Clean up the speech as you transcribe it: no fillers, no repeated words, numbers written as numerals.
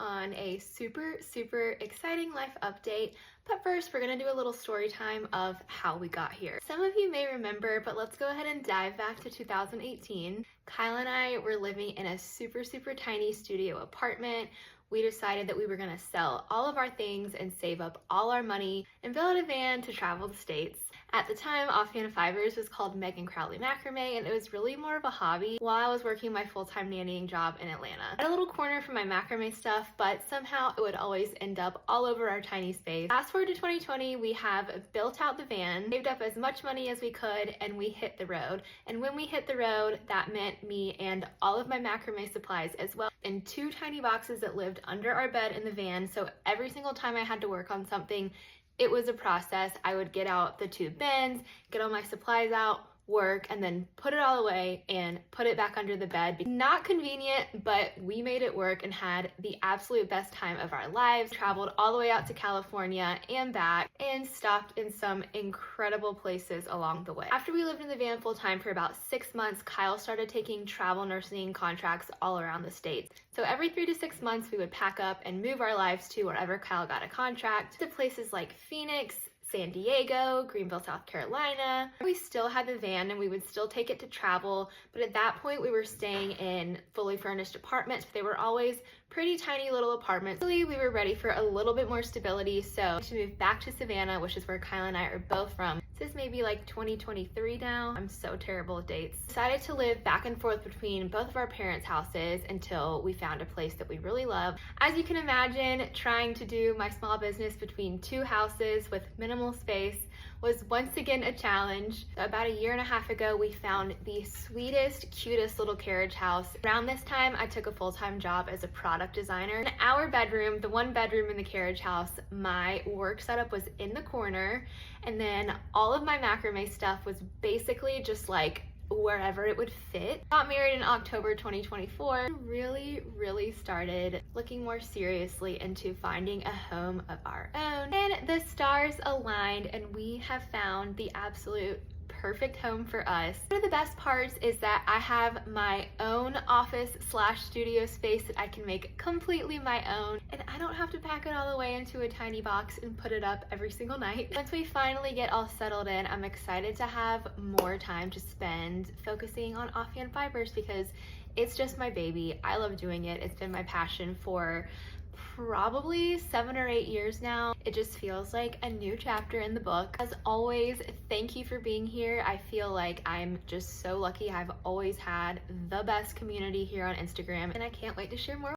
on a super exciting life update. But first, we're gonna do a little story time of how we got here. Some of you may remember, but let's go ahead and dive back to 2018. Kyle and I were living in a super tiny studio apartment. We decided that we were gonna sell all of our things and save up all our money and build a van to travel the States. At the time, Offhand Fibers was called Megan Crowley Macrame, and it was really more of a hobby while I was working my full-time nannying job in Atlanta. I had a little corner for my macrame stuff, but somehow it would always end up all over our tiny space. Fast forward to 2020, we have built out the van, saved up as much money as we could, and we hit the road. And when we hit the road, that meant me and all of my macrame supplies as well in 2 tiny boxes that lived under our bed in the van. So every single time I had to work on something, it was a process. I would get out the 2 bins, get all my supplies out, work, and then put it all away and put it back under the bed. Not convenient, but we made it work and had the absolute best time of our lives. Traveled all the way out to California and back and stopped in some incredible places along the way. After we lived in the van full time for about 6 months, Kyle started taking travel nursing contracts all around the States. So every 3 to 6 months, we would pack up and move our lives to wherever Kyle got a contract, to places like Phoenix, San Diego, Greenville, South Carolina. We still had the van and we would still take it to travel, but at that point we were staying in fully furnished apartments. They were always pretty tiny little apartments. Really, we were ready for a little bit more stability, so to move back to Savannah, which is where Kyle and I are both from. This is maybe like 2023 now. I'm so terrible at dates. Decided to live back and forth between both of our parents' houses until we found a place that we really love. As you can imagine, trying to do my small business between 2 houses with minimal space was once again a challenge. About a year and a half ago, we found the sweetest, cutest little carriage house. Around this time, I took a full-time job as a product designer. In our bedroom, the 1 bedroom in the carriage house, my work setup was in the corner, and then all of my macrame stuff was basically just like wherever it would fit. Got married in October 2024. Really started looking more seriously into finding a home of our own. And the stars aligned and we have found the absolute perfect home for us. One of the best parts is that I have my own office / studio space that I can make completely my own, and I don't have to pack it all the way into a tiny box and put it up every single night. Once we finally get all settled in, I'm excited to have more time to spend focusing on Offhand Fibers because it's just my baby. I love doing it. It's been my passion for probably 7 or 8 years now. It just feels like a new chapter in the book. As always, thank you for being here. I feel like I'm just so lucky. I've always had the best community here on Instagram, and I can't wait to share more.